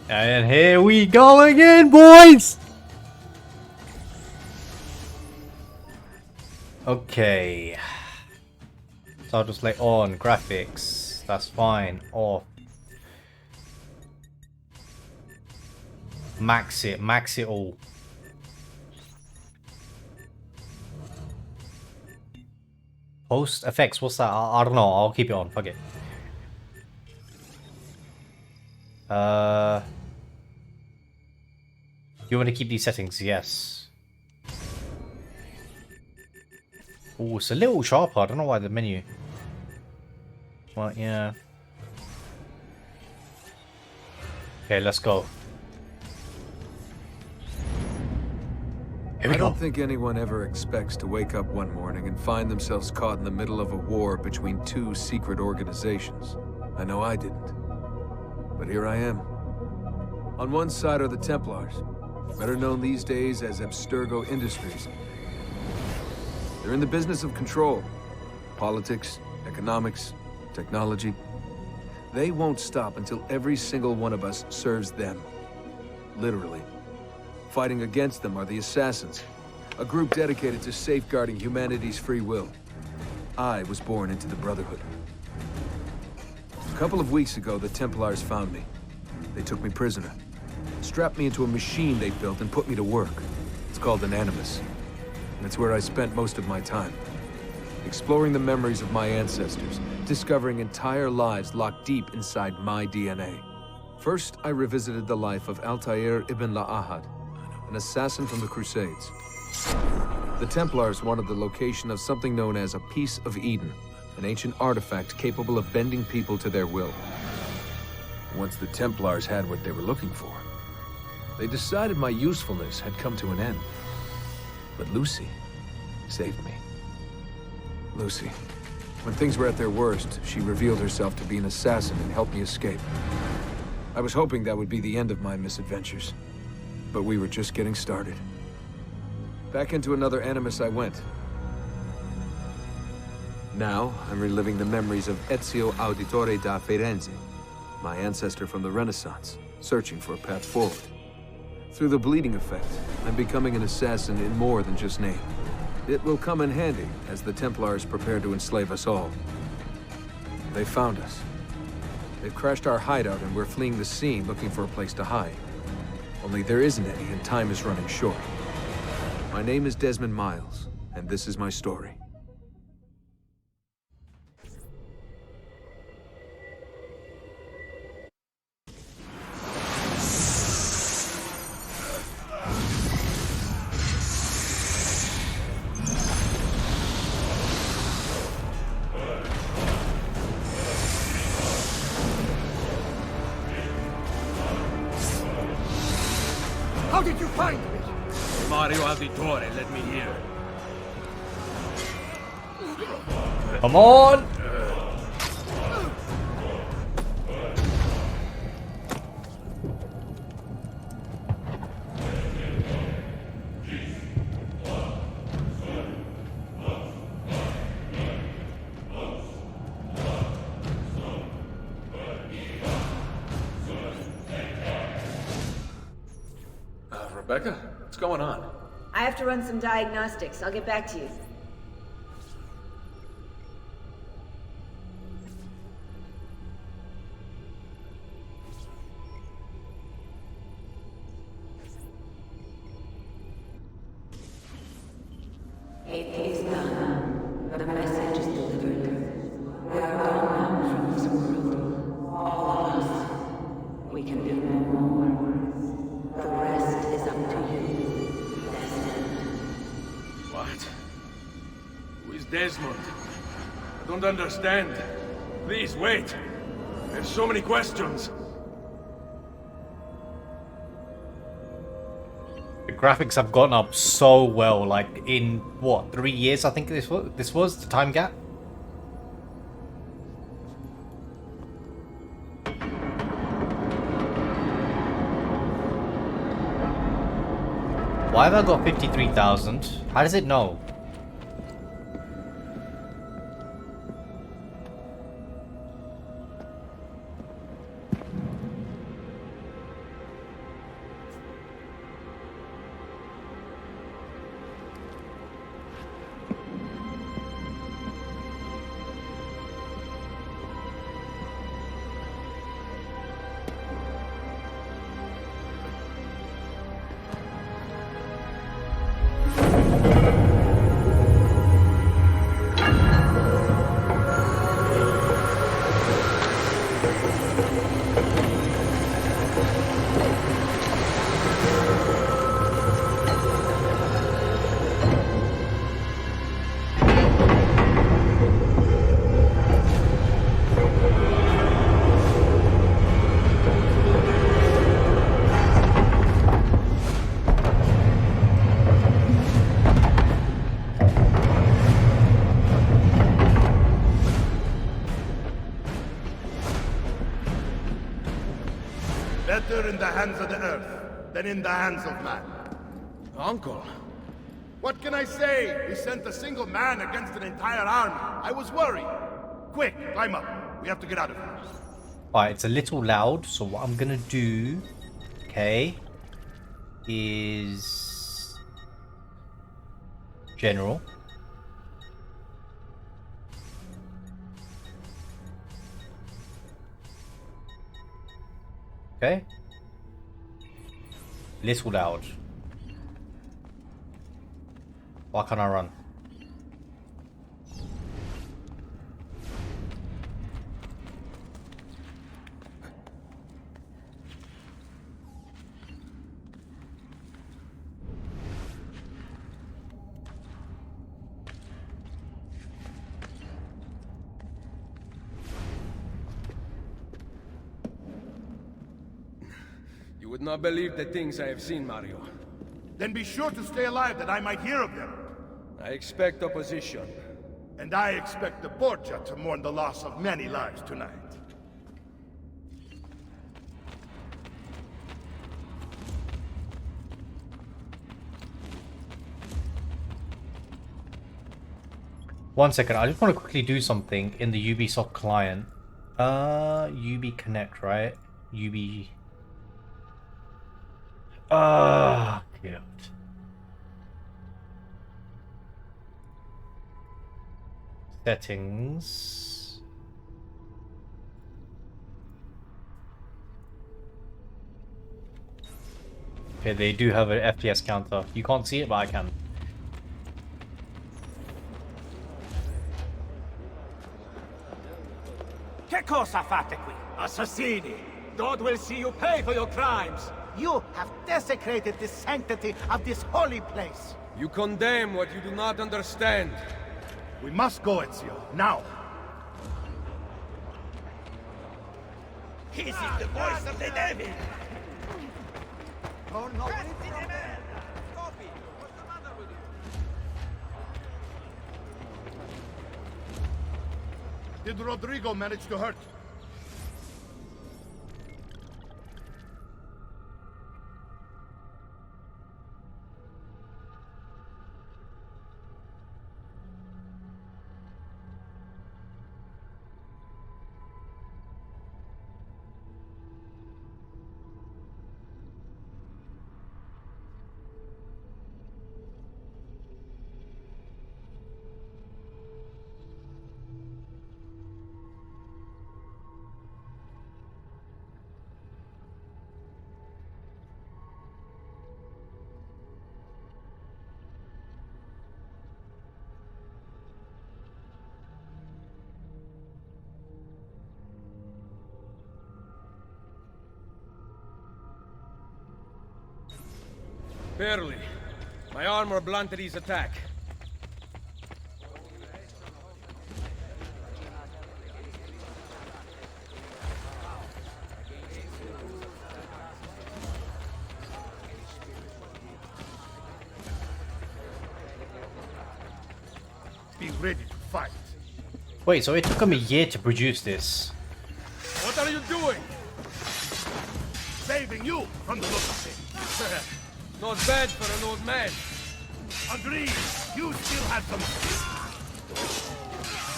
And here we go again, boys! Okay. So I'll just lay on graphics. That's fine. Off. Max it all. Post effects, what's that? I don't know, I'll keep it on, fuck it. You want to keep these settings? Yes. Oh, it's a little sharper, I don't know why the menu. Well, yeah. Okay, let's go. I don't think anyone ever expects to wake up one morning and find themselves caught in the middle of a war between two secret organizations. I know I didn't. But here I am. On one side are the Templars, better known these days as Abstergo Industries. They're in the business of control. Politics, economics, technology. They won't stop until every single one of us serves them. Literally. Fighting against them are the Assassins, a group dedicated to safeguarding humanity's free will. I was born into the Brotherhood. A couple of weeks ago, the Templars found me. They took me prisoner, strapped me into a machine they built and put me to work. It's called an Animus, and it's where I spent most of my time. Exploring the memories of my ancestors, discovering entire lives locked deep inside my DNA. First, I revisited the life of Altair ibn La'ahad, an assassin from the Crusades. The Templars wanted the location of something known as a Piece of Eden, an ancient artifact capable of bending people to their will. Once the Templars had what they were looking for, they decided my usefulness had come to an end. But Lucy saved me. Lucy. When things were at their worst, she revealed herself to be an assassin and helped me escape. I was hoping that would be the end of my misadventures. But we were just getting started. Back into another Animus I went. Now, I'm reliving the memories of Ezio Auditore da Firenze, my ancestor from the Renaissance, searching for a path forward. Through the bleeding effect, I'm becoming an assassin in more than just name. It will come in handy as the Templars prepare to enslave us all. They found us. They've crashed our hideout and we're fleeing the scene looking for a place to hide. Only there isn't any, and time is running short. My name is Desmond Miles, and this is my story. How did you find me? Mario Auditore let me here. Come on! Rebecca, what's going on? I have to run some diagnostics. I'll get back to you. It is done. The message is delivered. We are gone now from this world. All of us. We can do no more. The rest is up to you, Desmond. What? Who is Desmond? I don't understand. Please, wait. There's so many questions. The graphics have gone up so well, like in what, 3 years I think this was the time gap. Why have I got 53,000? How does it know? better in the hands of the earth than in the hands of man. Uncle. What can I say? We sent a single man against an entire army. I was worried. Quick, climb up. We have to get out of here. Alright, it's a little loud, so what I'm gonna do, okay, is general. Okay. Little loud. Why can't I run? You would not believe the things I have seen, Mario. Then be sure to stay alive that I might hear of them. I expect opposition. And I expect the Borgia to mourn the loss of many lives tonight. One second, I just want to quickly do something in the Ubisoft client. UB Connect, right? UB. Ah, God. Settings. Okay, they do have an FPS counter. You can't see it, but I can. Che cosa fate qui? Assassini! God will see you pay for your crimes! You have desecrated the sanctity of this holy place! You condemn what you do not understand. We must go, Ezio. Now! This is the voice of the devil! Oh no! Did Rodrigo manage to hurt? Barely. My armor blunted his attack. Be ready to fight. Wait, so it took them a year to produce this. What are you doing? Saving you from the look of things. Not bad for an old man. Agreed. You still have some skill.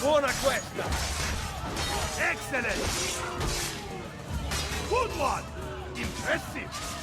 Buona questa. Excellent. Good one. Impressive.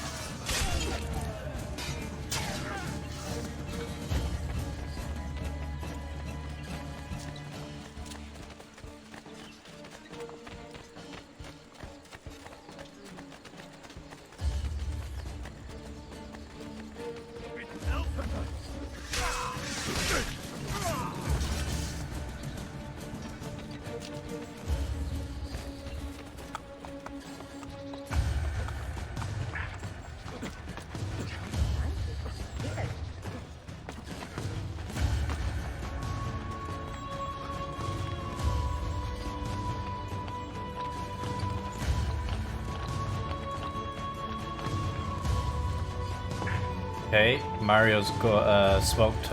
Okay, Mario's got smoked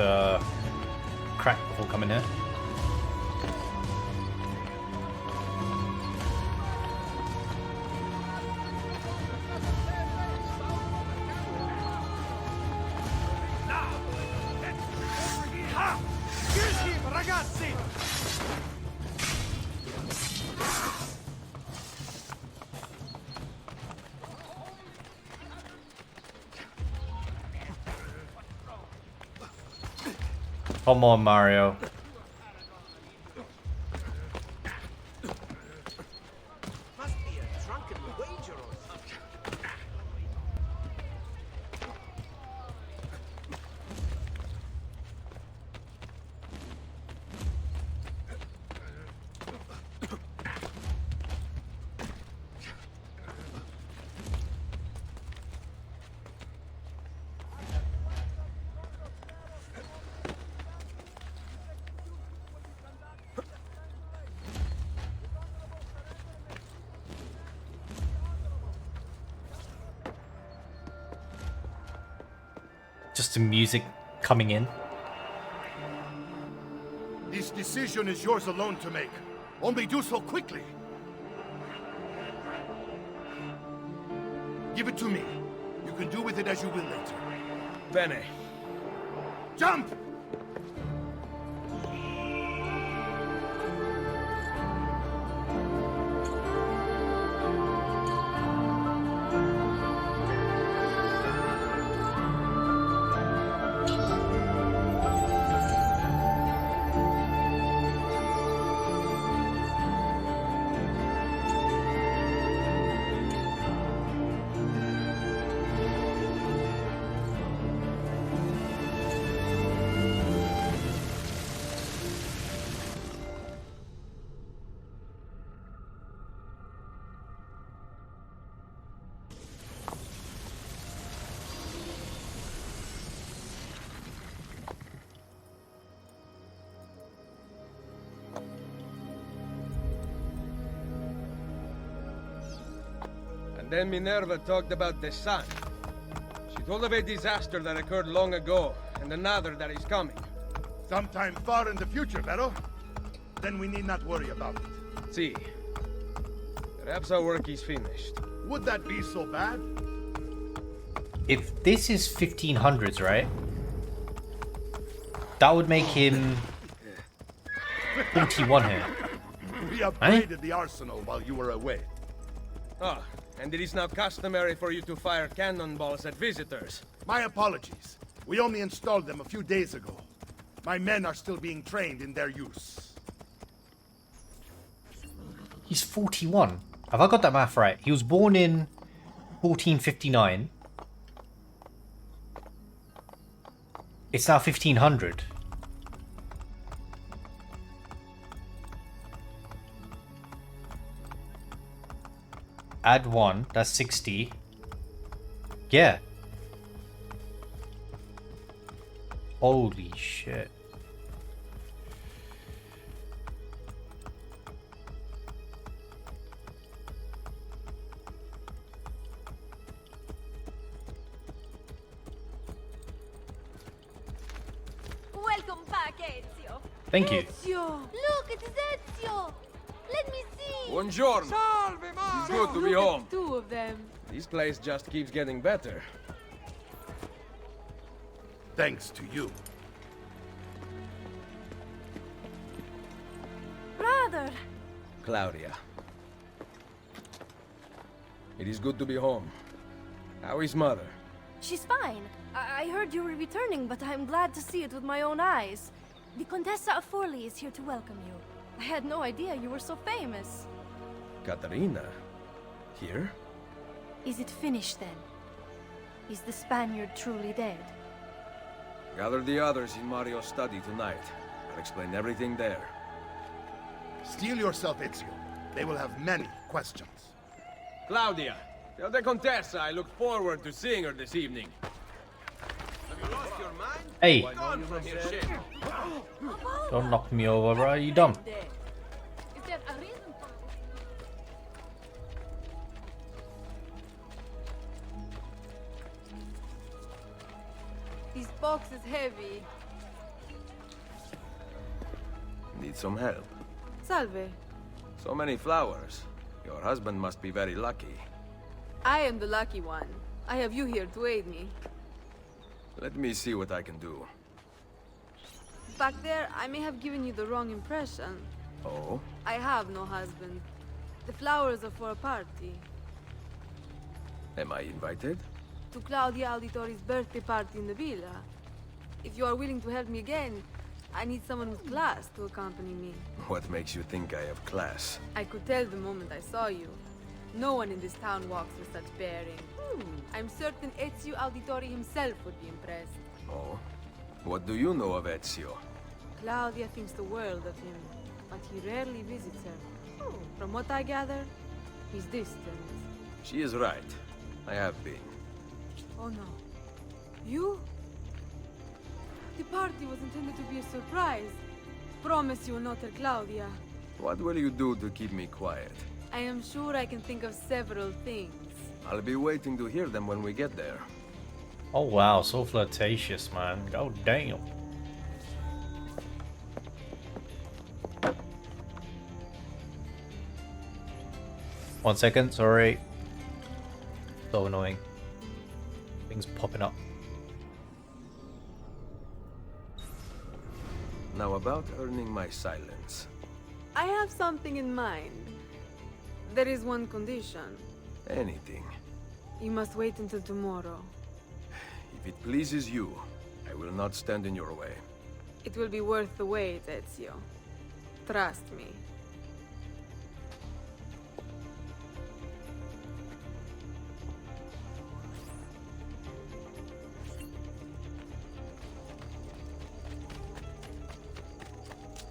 crack before coming here. Come on, Mario. Must be a drunken wager or something. Just the music coming in. This decision is yours alone to make. Only do so quickly. Give it to me. You can do with it as you will later. Bene. Jump! Then Minerva talked about the sun. She told of a disaster that occurred long ago, and another that is coming. Sometime far in the future, Vero? Then we need not worry about it. See. Perhaps our work is finished. Would that be so bad? If this is 1500s, right? That would make him 41 here. We upgraded the arsenal while you were away. Ah, and it is now customary for you to fire cannonballs at visitors. My apologies. We only installed them a few days ago. My men are still being trained in their use. He's 41. Have I got that math right? He was born in 1459. It's now 1500. Add 1, that's 60. Yeah. Holy shit. Welcome back, Ezio. Thank you. Ezio! Look, it is Ezio! Let me see! Buongiorno. Salve, It's good to be home. Two of them. This place just keeps getting better. Thanks to you. Brother! Claudia. It is good to be home. How is mother? She's fine. I heard you were returning, but I'm glad to see it with my own eyes. The Contessa of Forlì is here to welcome you. I had no idea you were so famous. Caterina? Here? Is it finished then? Is the Spaniard truly dead? Gather the others in Mario's study tonight. I'll explain everything there. Steel yourself, Ezio. They will have many questions. Claudia, tell the Contessa I look forward to seeing her this evening. Have you lost your mind? Hey, Gone from here, shit. don't knock me over, bro. You dumb. Is there a reason for it? This box is heavy. Need some help. Salve. So many flowers. Your husband must be very lucky. I am the lucky one. I have you here to aid me. Let me see what I can do. Back there, I may have given you the wrong impression. Oh? I have no husband. The flowers are for a party. Am I invited? To Claudia Auditori's birthday party in the villa. If you are willing to help me again, I need someone with class to accompany me. What makes you think I have class? I could tell the moment I saw you. No one in this town walks with such bearing. I'm certain Ezio Auditore himself would be impressed. Oh? What do you know of Ezio? Claudia thinks the world of him, but he rarely visits her. From what I gather, he's distant. She is right. I have been. Oh no. You? The party was intended to be a surprise. Promise you will not tell Claudia. What will you do to keep me quiet? I am sure I can think of several things. I'll be waiting to hear them when we get there. Oh wow, so flirtatious, man. God damn. One second, sorry. So annoying. Things popping up. Now about earning my silence. I have something in mind. There is one condition. Anything. You must wait until tomorrow. If it pleases you, I will not stand in your way. It will be worth the wait, Ezio. Trust me.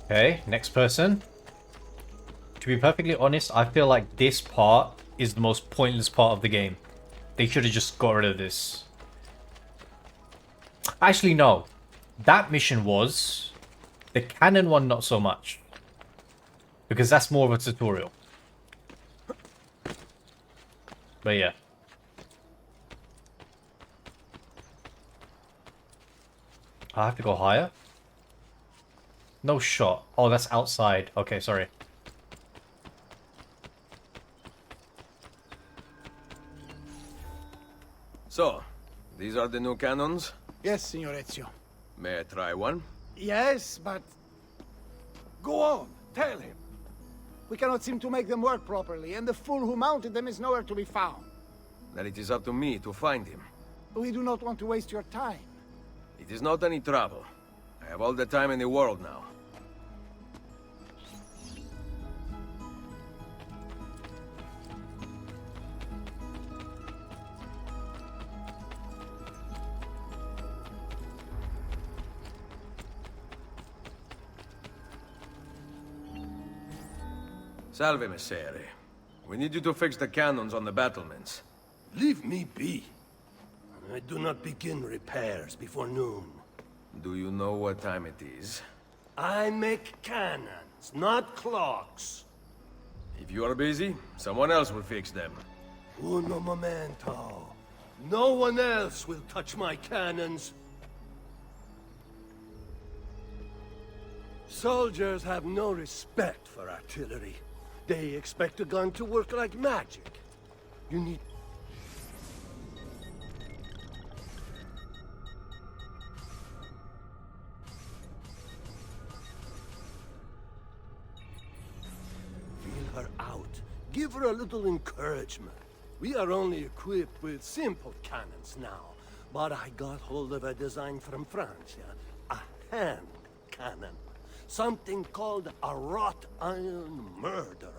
Okay, next person. To be perfectly honest, I feel like this part is the most pointless part of the game. They should have just got rid of this. Actually, no. That mission was. The cannon one, not so much. Because that's more of a tutorial. But yeah. I have to go higher? No shot. Oh, that's outside. Okay, sorry. So, these are the new cannons? Yes, Signor Ezio. May I try one? Yes, but... Go on, tell him. We cannot seem to make them work properly, and the fool who mounted them is nowhere to be found. Then it is up to me to find him. We do not want to waste your time. It is not any trouble. I have all the time in the world now. Salve, Messere. We need you to fix the cannons on the battlements. Leave me be. I do not begin repairs before noon. Do you know what time it is? I make cannons, not clocks. If you are busy, someone else will fix them. Uno momento. No one else will touch my cannons. Soldiers have no respect for artillery. They expect a gun to work like magic. You need... Feel her out. Give her a little encouragement. We are only equipped with simple cannons now, but I got hold of a design from France, a hand cannon. Something called a wrought iron murderer.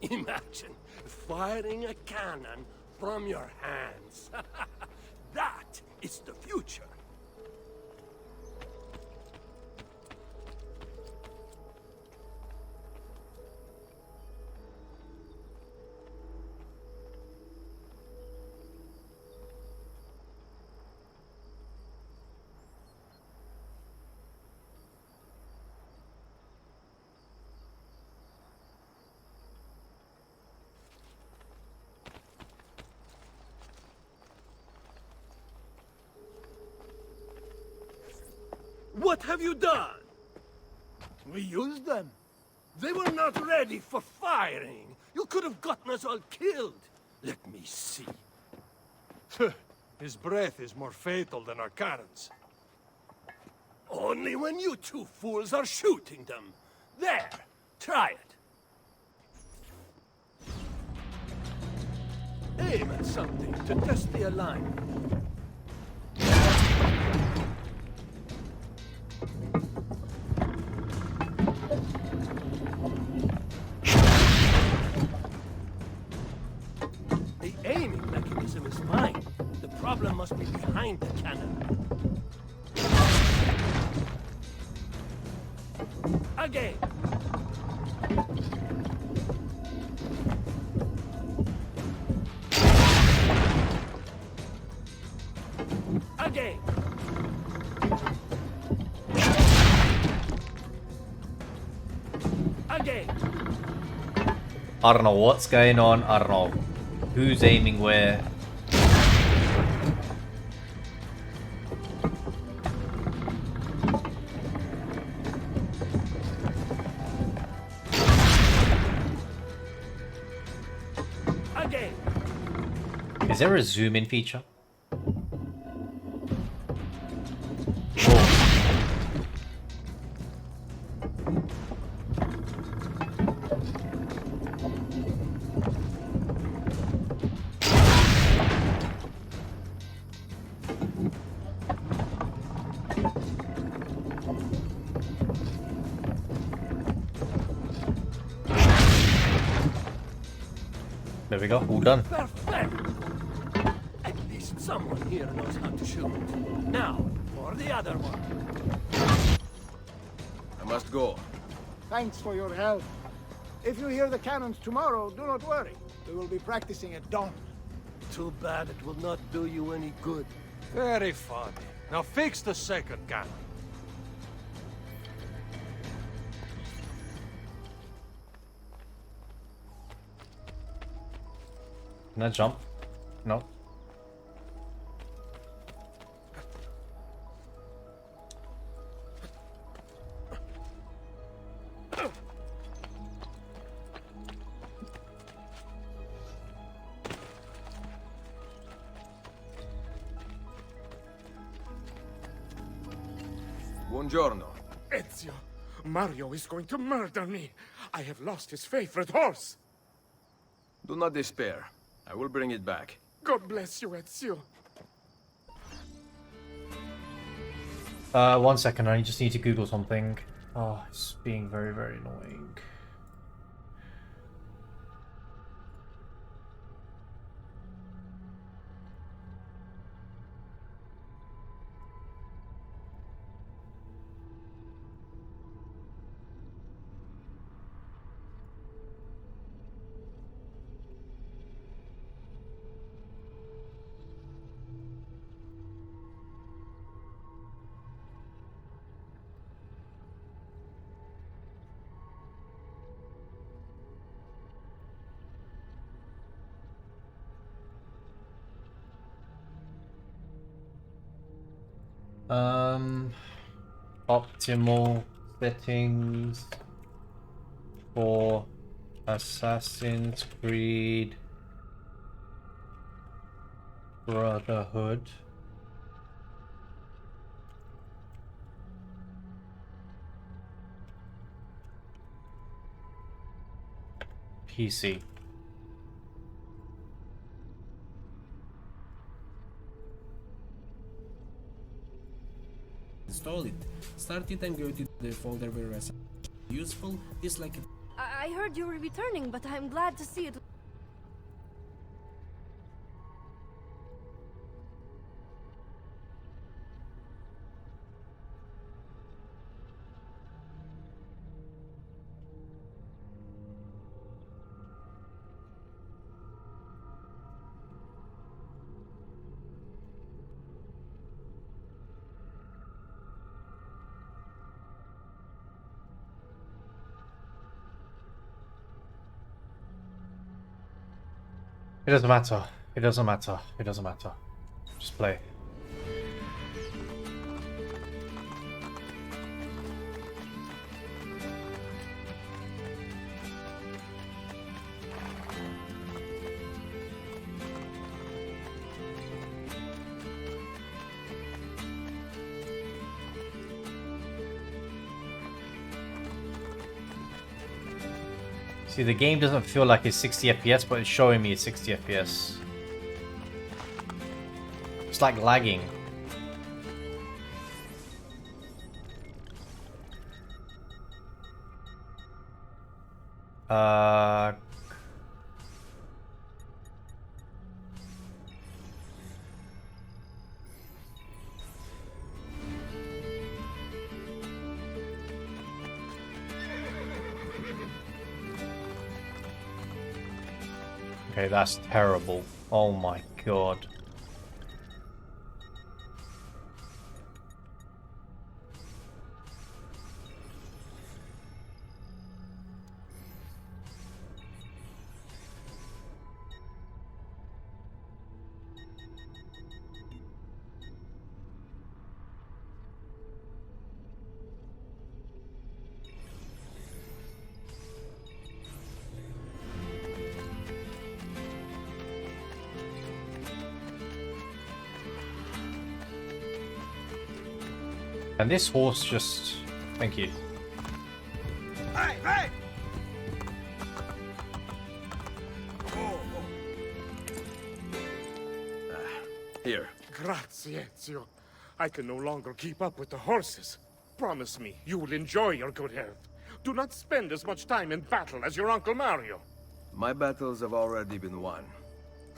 Imagine firing a cannon from your hands. That is the future. What have you done? We used them. They were not ready for firing. You could have gotten us all killed. Let me see. His breath is more fatal than our cannons. Only when you two fools are shooting them. There, try it. Aim at something to test the alignment. That's fine. The problem must be behind the cannon. Again. Again. Again. I don't know what's going on. I don't know who's aiming where. Again. Is there a zoom in feature? There we go, all done. Perfect. At least someone here knows how to shoot. Now, for the other one. I must go. Thanks for your help. If you hear the cannons tomorrow, do not worry. We will be practicing at dawn. Too bad it will not do you any good. Very funny. Now fix the second cannon. Can I jump? No. Buongiorno. Ezio, Mario is going to murder me. I have lost his favorite horse. Do not despair. I will bring it back. God bless you, Ezio. 1 second, I just need to Google something. Oh, it's being very, very annoying. Optimal settings for Assassin's Creed Brotherhood. PC. Install it. Start it and go to the folder where it's useful, dislike it. I heard you were returning, but I'm glad to see it. It doesn't matter. It doesn't matter. It doesn't matter. Just play. See, the game doesn't feel like it's 60 FPS, but it's showing me it's 60 FPS. It's like lagging. Okay, that's terrible. Oh my god. And this horse just... Thank you. Hey, hey! Here. Grazie, Ezio. I can no longer keep up with the horses. Promise me you will enjoy your good health. Do not spend as much time in battle as your Uncle Mario. My battles have already been won.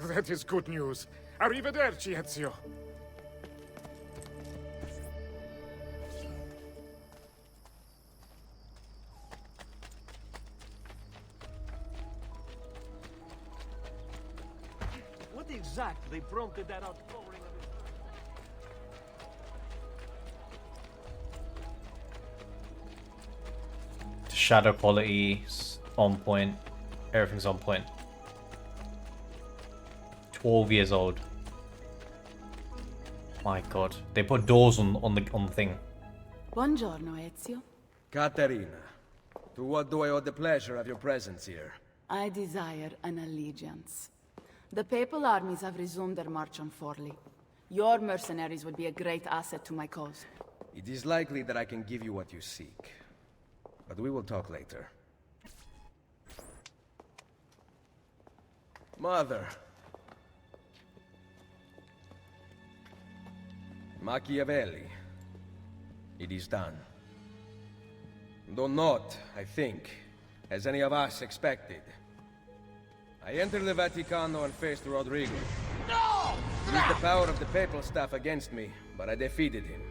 That is good news. Arrivederci, Ezio. What exactly prompted that outpouring of... The shadow quality is on point. Everything's on point. 12 years old. My god. They put doors on the thing. Buongiorno, Ezio. Caterina, to what do I owe the pleasure of your presence here? I desire an allegiance. The papal armies have resumed their march on Forli. Your mercenaries would be a great asset to my cause. It is likely that I can give you what you seek. But we will talk later. Mother. Machiavelli. It is done. Though not, I think, as any of us expected. I entered the Vaticano and faced Rodrigo. No! He used the power of the papal staff against me, but I defeated him.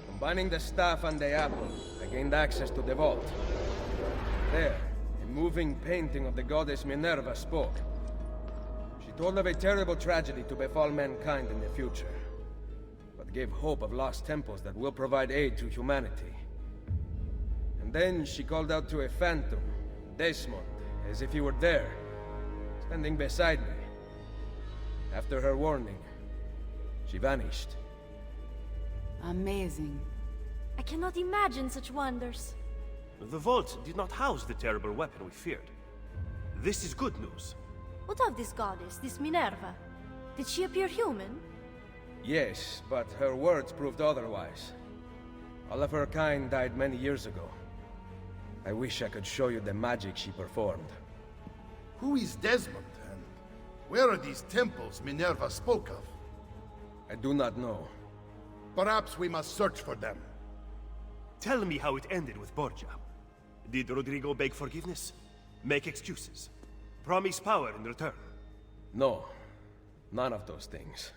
Combining the staff and the apple, I gained access to the vault. There, a moving painting of the goddess Minerva spoke. She told of a terrible tragedy to befall mankind in the future, but gave hope of lost temples that will provide aid to humanity. And then she called out to a phantom, Desmond, as if he were there, standing beside me. After her warning, she vanished. Amazing. I cannot imagine such wonders. The vault did not house the terrible weapon we feared. This is good news. What of this goddess, this Minerva? Did she appear human? Yes, but her words proved otherwise. All of her kind died many years ago. I wish I could show you the magic she performed. Who is Desmond, and where are these temples Minerva spoke of? I do not know. Perhaps we must search for them. Tell me how it ended with Borgia. Did Rodrigo beg forgiveness? Make excuses? Promise power in return? No, none of those things.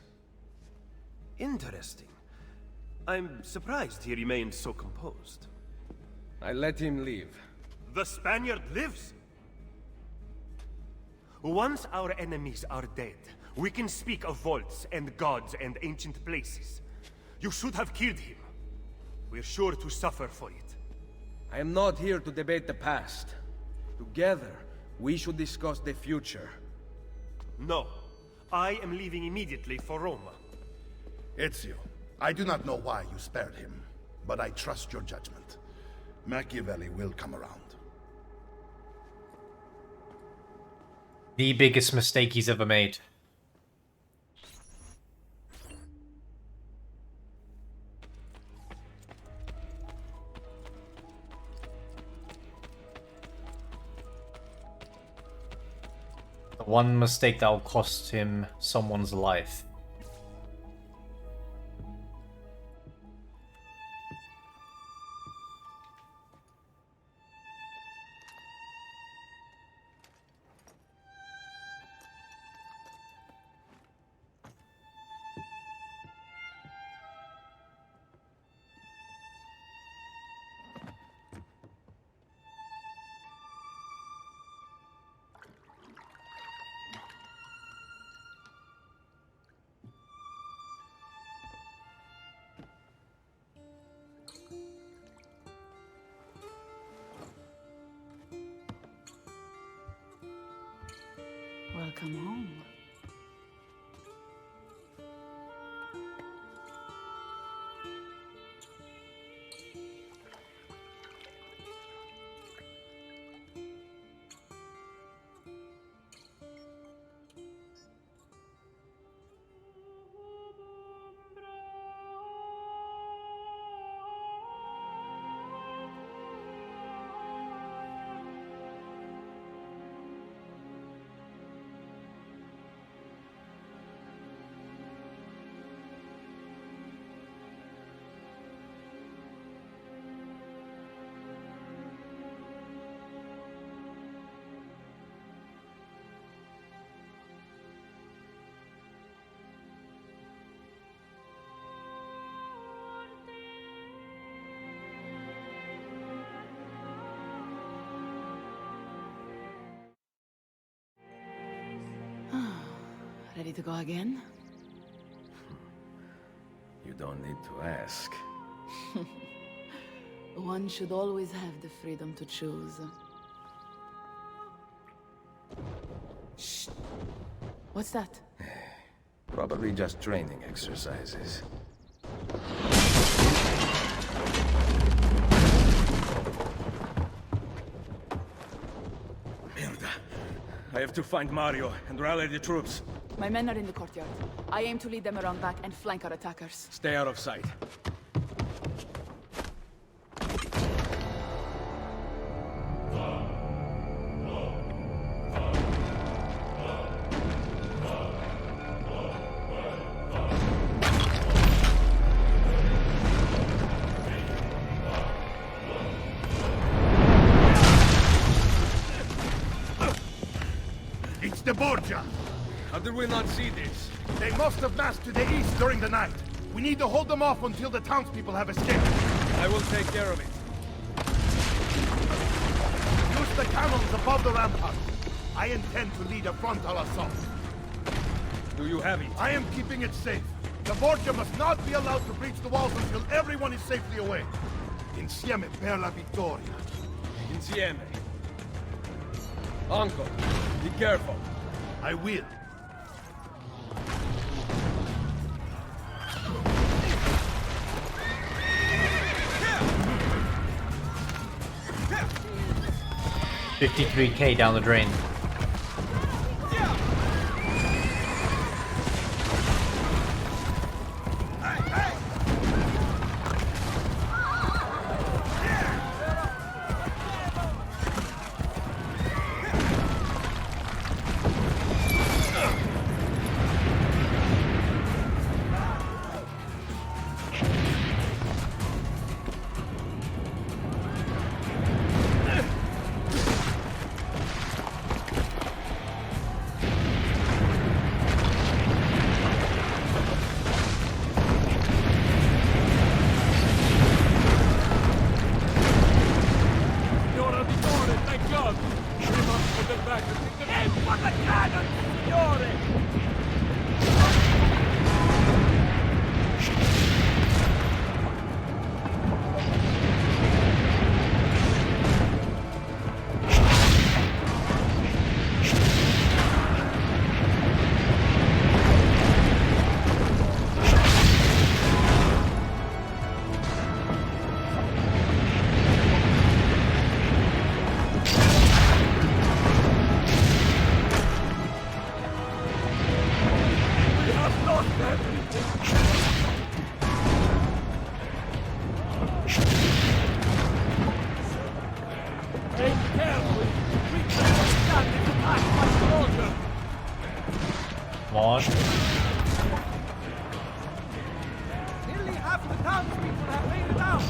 Interesting. I'm surprised he remained so composed. I let him leave. The Spaniard lives? Once our enemies are dead, we can speak of vaults and gods and ancient places. You should have killed him. We're sure to suffer for it. I am not here to debate the past. Together, we should discuss the future. No. I am leaving immediately for Roma. Ezio, I do not know why you spared him, but I trust your judgment. Machiavelli will come around. The biggest mistake he's ever made. The one mistake that will cost him someone's life. Ready to go again? You don't need to ask. One should always have the freedom to choose. Shh. What's that? Probably just training exercises. Merda. I have to find Mario and rally the troops. My men are in the courtyard. I aim to lead them around back and flank our attackers. Stay out of sight. It's the Borgia! How did we not see this? They must have massed to the east during the night. We need to hold them off until the townspeople have escaped. I will take care of it. Use the cannons above the ramparts. I intend to lead a frontal assault. Do you have it? I am keeping it safe. The Borgia must not be allowed to breach the walls until everyone is safely away. Insieme per la vittoria. Insieme. Uncle, be careful. I will. $53K down the drain. Come on. Nearly half the townspeople have made it out.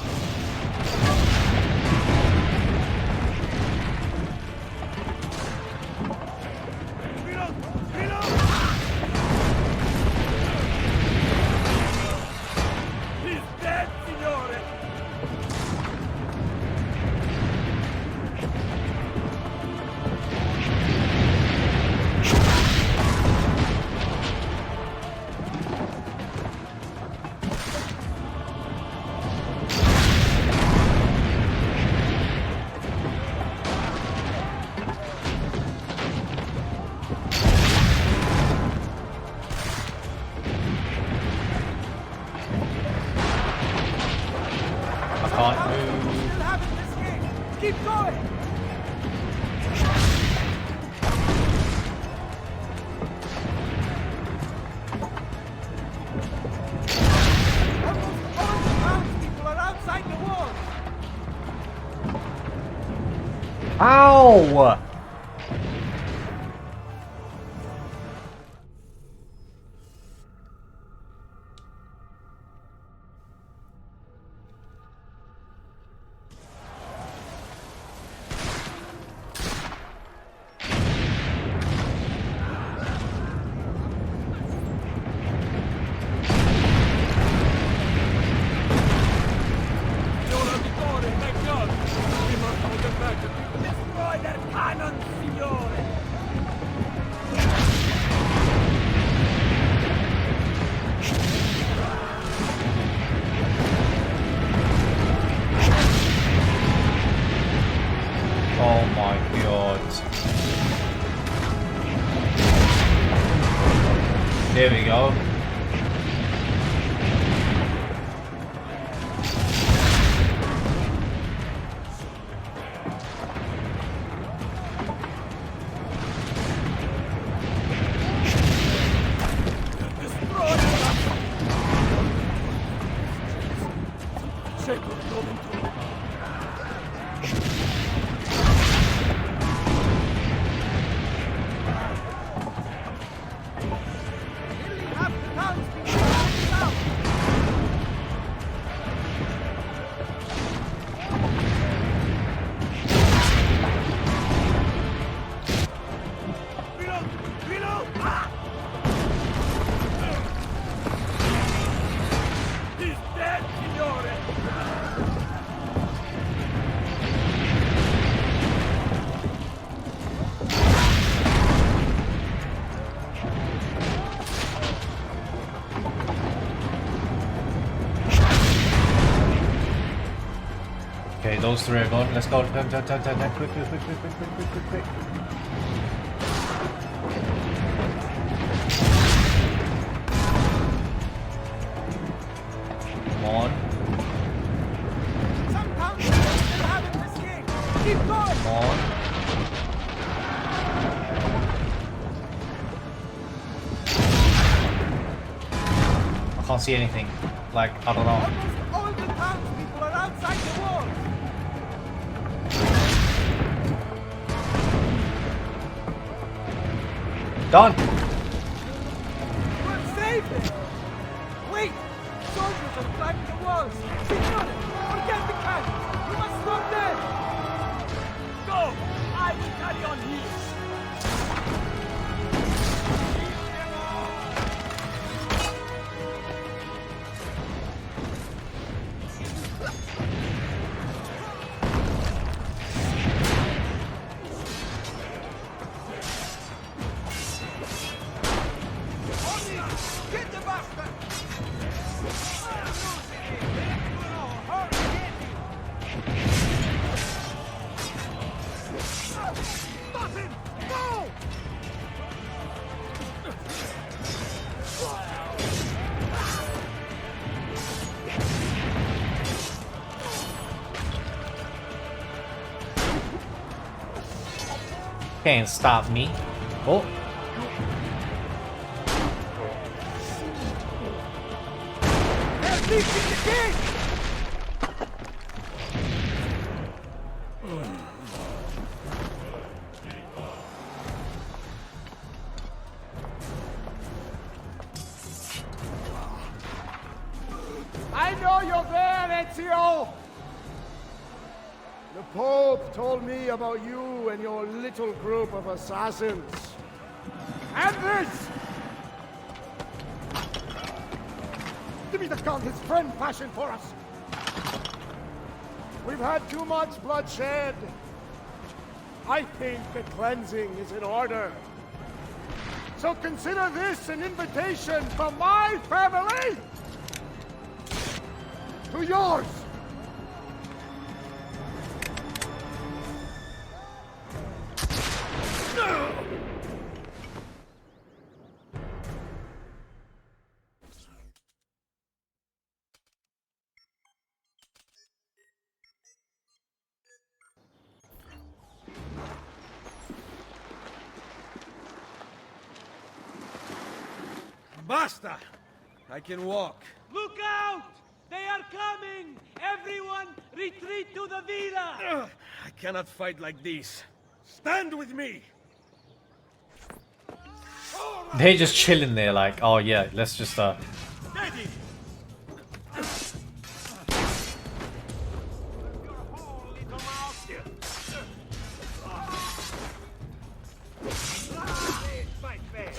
Reload! Reload! He's dead, signore! Can't move. Still having this game. Keep going. Almost all the townspeople are outside the walls. Ow! Destroy their cannons! Here we go. Okay, those three are gone. Let's go. Turn. Quick. Come on. Sometimes you haven't escaped. Keep going. Come on. I can't see anything. Like, I don't know. Almost all the townspeople are outside the walls. Done. We're safe. Wait. Soldiers are climbing the walls. Secure it. Forget the cannons. You must stop them. Go. I will carry on here. Get the bastard! Stop him! Go! Can't stop me. Oh. They're reaching the gate! I know you're there, Ezio! The Pope told me about you and your little group of assassins. And this! Give me the gun his friend fashioned for us! We've had too much bloodshed. I think the cleansing is in order. So consider this an invitation from my family to yours! Basta! I can walk. Look out! They are coming! Everyone, retreat to the villa! I cannot fight like this. Stand with me! They just chilling there like, oh yeah, let's just Steady! Fight fair!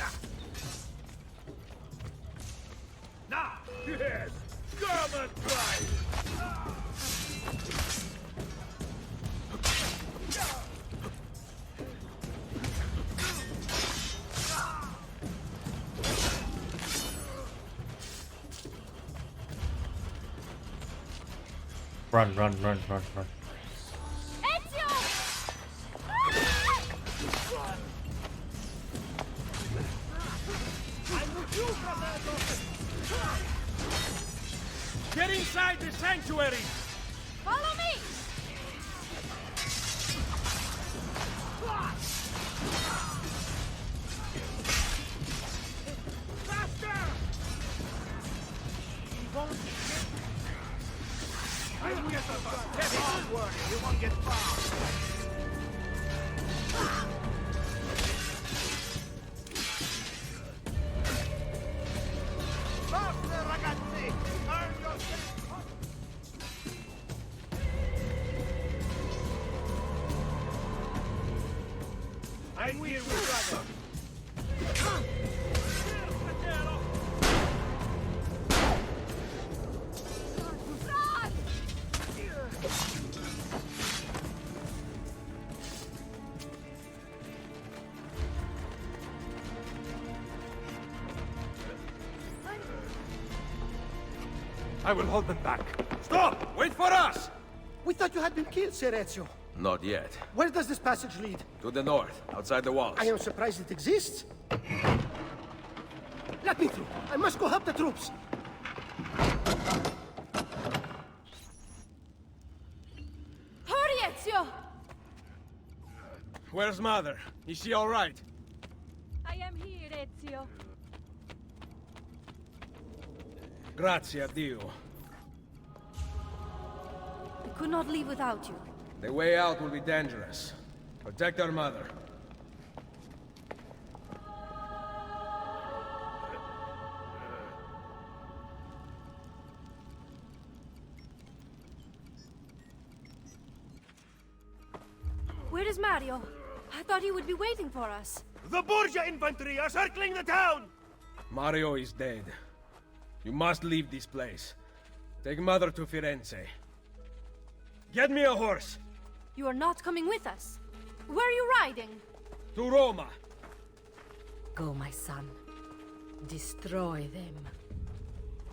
Now! Yes! Come and try! run. I'm with you! inside the sanctuary! Follow me! Faster! He won't get... I will get the bus. Don't worry, you won't get far. Faster, ragazzi! Earn your I'm with you, brother. I will hold them back. Stop! Wait for us! We thought you had been killed, Sir Ezio. Not yet. Where does this passage lead? To the north, outside the walls. I am surprised it exists. Let me through. I must go help the troops. Hurry, Ezio! Where's Mother? Is she all right? I am here, Ezio. Grazie a Dio. We could not leave without you. The way out will be dangerous. Protect our mother. Where is Mario? I thought he would be waiting for us. The Borgia infantry are circling the town! Mario is dead. You must leave this place. Take Mother to Firenze. Get me a horse! You are not coming with us. Where are you riding? To Roma! Go, my son. Destroy them.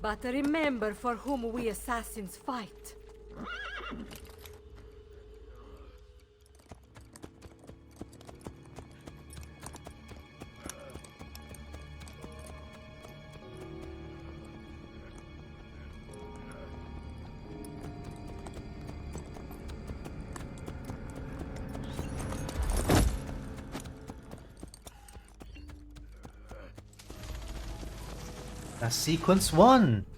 But remember for whom we assassins fight. That's sequence 1.